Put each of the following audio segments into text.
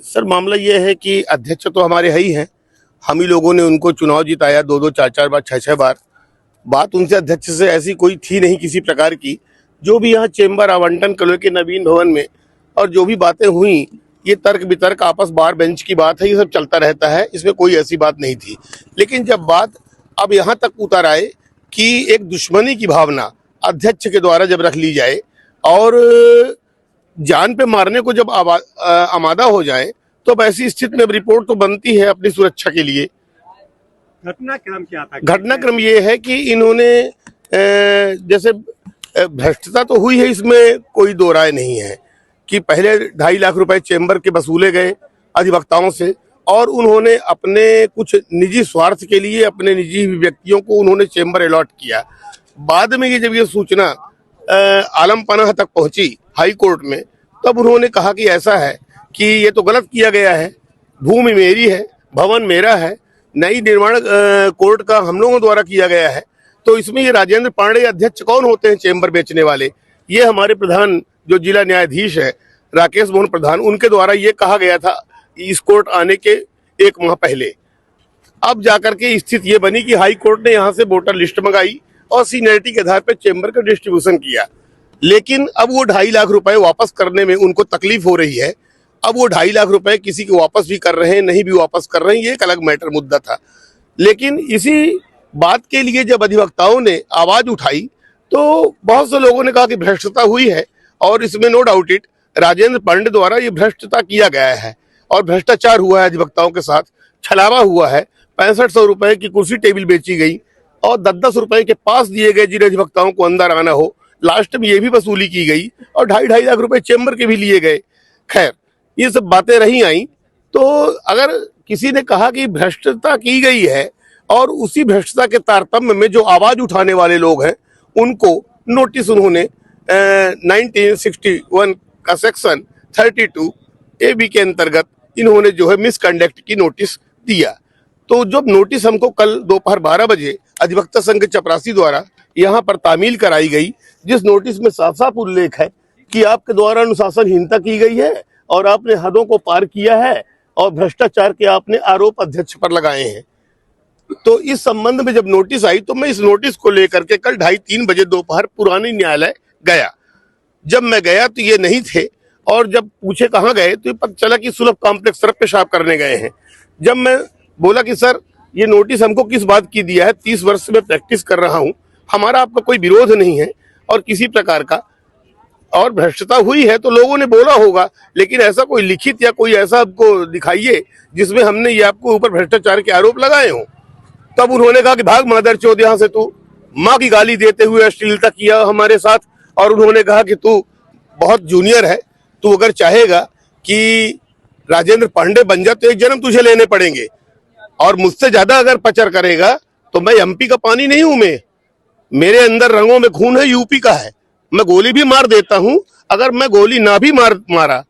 Sir मामला ये है कि अध्यक्ष तो हमारे है ही हैं। हम ही लोगों ने उनको चुनाव जिताया, दो दो चार चार बार, छह छह बार। बात उनसे अध्यक्ष से ऐसी कोई थी नहीं किसी प्रकार की। जो भी यहाँ चेंबर आवंटन कलो के नवीन भवन में और जो भी बातें हुई, ये तर्क वितर्क आपस बार बेंच की बात है, ये सब चलता रहता है, इसमें कोई ऐसी बात नहीं थी। लेकिन जब बात अब यहाँ तक उतर आए कि एक दुश्मनी की भावना अध्यक्ष के द्वारा जब रख ली जाए और जान पे मारने को जब आमादा हो जाए, तो अब ऐसी स्थिति में रिपोर्ट तो बनती है अपनी सुरक्षा के लिए। घटनाक्रम क्या था? घटनाक्रम ये है कि इन्होंने जैसे भ्रष्टता तो हुई है, इसमें कोई दो राय नहीं है कि पहले 2.5 लाख रुपए चेंबर के वसूले गए अधिवक्ताओं से और उन्होंने अपने कुछ निजी स्वार्थ के लिए अपने निजी व्यक्तियों को उन्होंने चेंबर अलॉट किया। बाद में जब ये सूचना आलम पनाह तक पहुंची हाई कोर्ट में, तब उन्होंने कहा कि ऐसा है कि ये तो गलत किया गया है, भूमि मेरी है, भवन मेरा है, नई निर्माण कोर्ट का हम लोगों द्वारा किया गया है, तो इसमें ये राजेंद्र पांडे अध्यक्ष कौन होते हैं चेंबर बेचने वाले? ये हमारे प्रधान जो जिला न्यायाधीश है राकेश मोहन प्रधान, उनके द्वारा ये कहा गया था इस कोर्ट आने के 1 माह पहले। अब जाकर के स्थिति ये बनी कि हाई कोर्ट ने यहाँ से वोटर लिस्ट मंगाई और सीनियरिटी के आधार पर चेंबर का डिस्ट्रीब्यूशन किया। लेकिन अब वो 2.5 लाख रुपए वापस करने में उनको तकलीफ हो रही है। अब वो 2.5 लाख रुपए किसी को वापस भी कर रहे हैं, नहीं भी वापस कर रहे हैं, ये एक अलग मैटर मुद्दा था। लेकिन इसी बात के लिए जब अधिवक्ताओं ने आवाज उठाई तो बहुत से लोगों ने कहा कि भ्रष्टता हुई है और इसमें no doubt it Rajendra Pandey द्वारा ये भ्रष्टता किया गया है और भ्रष्टाचार हुआ है, अधिवक्ताओं के साथ छलावा हुआ है। 6500 रुपए की कुर्सी टेबल बेची गई और 10-10 रुपए के पास दिए गए जिन अधिवक्ताओं को अंदर आना हो। लास्ट में ये भी वसूली की गई और 2.5 लाख रुपए चेंबर के भी लिए गए। खैर, ये सब बातें रही आई। तो अगर किसी ने कहा कि भ्रष्टता की गई है और उसी भ्रष्टता के तारतम्य में जो आवाज उठाने वाले लोग हैं उनको नोटिस उन्होंने 1961 का सेक्शन 32 AB के अंतर्गत इन्होंने जो है मिसकंडक्ट की नोटिस दिया। तो जब नोटिस हमको कल दोपहर 12 बजे अधिवक्ता संघ चपरासी द्वारा यहाँ पर तामील कराई गई, जिस नोटिस में साफ साफ उल्लेख है कि आपके द्वारा अनुशासनहीनता की गई है और आपने हदों को पार किया है और भ्रष्टाचार के आपने आरोप अध्यक्ष पर लगाए हैं। तो इस संबंध में जब नोटिस आई तो मैं इस नोटिस को लेकर के कल 2:30-3 बजे दोपहर पुरानी न्यायालय गया। जब मैं गया तो ये नहीं थे और जब पूछे कहाँ गए तो ये पता चला कि सुलभ कॉम्प्लेक्स तरफ पेशाब करने गए हैं। जब मैं बोला कि सर ये नोटिस हमको किस बात की दिया है, 30 वर्ष से मैं प्रैक्टिस कर रहा हूँ, हमारा आपका कोई विरोध नहीं है और किसी प्रकार का, और भ्रष्टता हुई है तो लोगों ने बोला होगा, लेकिन ऐसा कोई लिखित या कोई ऐसा आपको दिखाइए जिसमें हमने ये आपको ऊपर भ्रष्टाचार के आरोप लगाए हों। तब उन्होंने कहा कि भाग मादर चौथ यहाँ से, तू माँ की गाली देते हुए अश्लीलता किया हमारे साथ। और उन्होंने कहा कि तू बहुत जूनियर है, तू अगर चाहेगा कि राजेंद्र पांडे बन जा तो एक जन्म तुझे लेने पड़ेंगे और मुझसे ज्यादा अगर पचर करेगा तो मैं MP का पानी नहीं हूं। मेरे अंदर रंगों में खून है, यूपी का है। मैं गोली भी मार देता हूं। अगर मैं गोली ना भी मारा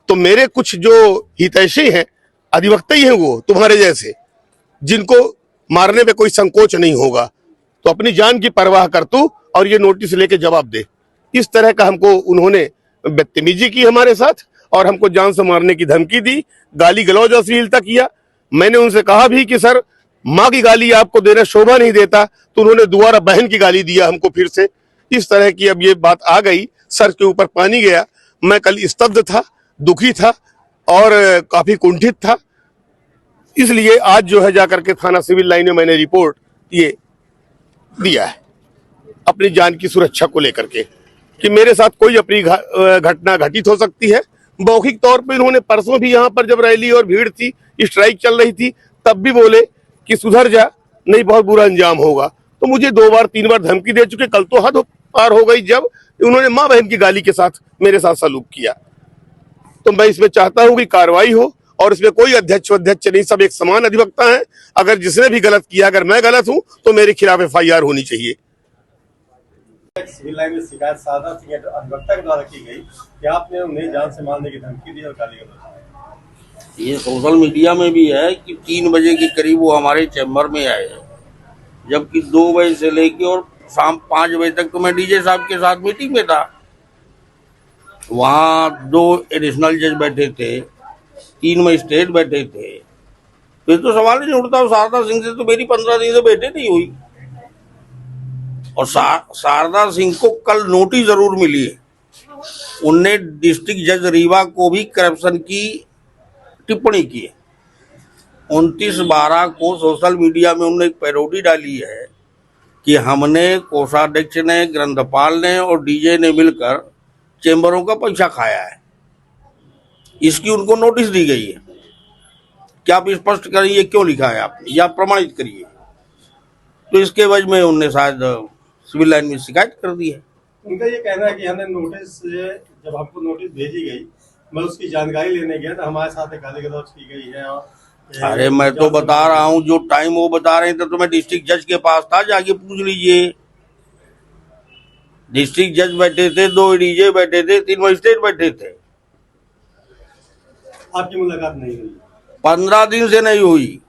तो मेरे कुछ जो हितैषी हैं, अधिवक्ता ही हैं वो तुम्हारे जैसे, जिनको मारने पे कोई संकोच नहीं होगा। तो अपनी जान की परवाह कर तू और ये नोटिस लेके जवाब दे। इस तरह का हमको उन्होंने बदतमीजी की हमारे साथ और हमको जान से मारने की धमकी दी, गाली गलौज अश्लीलता किया। मैंने उनसे कहा भी कि सर माँ की गाली आपको देना शोभा नहीं देता, तो उन्होंने दोबारा बहन की गाली दिया हमको फिर से। इस तरह की अब ये बात आ गई, सर के ऊपर पानी गया। मैं कल स्तब्ध था, दुखी था और काफी कुंठित था। इसलिए आज जो है जाकर के थाना सिविल लाइन में मैंने रिपोर्ट ये दिया है अपनी जान की सुरक्षा को लेकर के कि मेरे साथ कोई अपनी घटना घटित हो सकती है। मौखिक तौर पे इन्होंने परसों भी यहाँ पर जब रैली और भीड़ थी, स्ट्राइक चल रही थी, तब भी बोले कि सुधर जा, नहीं बहुत बुरा अंजाम होगा। तो मुझे 2 बार 3 बार धमकी दे चुके। कल तो हद पार हो गई जब उन्होंने माँ बहन की गाली के साथ मेरे साथ सलूक किया। तो मैं इसमें चाहता हूँ कि कार्रवाई हो और इसमें कोई अध्यक्ष नहीं, सब एक समान अधिवक्ता हैं। अगर जिसने भी गलत किया, अगर मैं गलत हूं तो मेरे खिलाफ FIR होनी चाहिए। सिविल लाइन में शिकायत सादा सिंह अधिवक्ता के द्वारा की गई कि आपने उन्हें जान से मारने की धमकी दी और गाली गलौज। ये सोशल मीडिया में भी है कि 3 बजे के करीब वो हमारे चैम्बर में आए हैं, जबकि 2 बजे से लेके और शाम 5 बजे तक तो मैं DJ साहब के साथ मीटिंग में था। वहाँ 2 एडिशनल जज बैठे थे 3 मजिस्ट्रेट बैठे थे, तो ये तो सवाल ही नहीं उठता। शारदा सिंह से तो मेरी 15 दिन से बैठे नहीं हुई। और शारदा सिंह को कल नोटिस जरूर मिली है। उनने डिस्ट्रिक्ट जज रीवा को भी करप्शन की टिप्पणी की है। 29/12 को सोशल मीडिया में उन्होंने एक पैरोडी डाली है कि हमने, कोषाध्यक्ष ने, ग्रंथपाल ने और डीजे ने मिलकर चेंबरों का पैसा खाया है। इसकी उनको नोटिस दी गई है। क्या आप स्पष्ट करिए क्यों लिखा है आपने, या प्रमाणित करिए। तो इसके वजह में उनने शायद सिविल लाइन में शिकायत कर दी है। उनका ये कहना है कि हमने नोटिस, जब हमको नोटिस भेजी गई, मैं उसकी जानकारी लेने गया तो हमारे साथ गाली गलौज की गई है। और अरे मैं तो बता रहा हूँ, जो टाइम वो बता रहे थे तो मैं डिस्ट्रिक्ट जज के पास था, जाके पूछ लीजिए। डिस्ट्रिक्ट जज बैठे थे, 2 डीजे बैठे थे, 3 मजिस्ट्रेट बैठे थे। आपकी मुलाकात नहीं हुई? 15 दिन से नहीं हुई।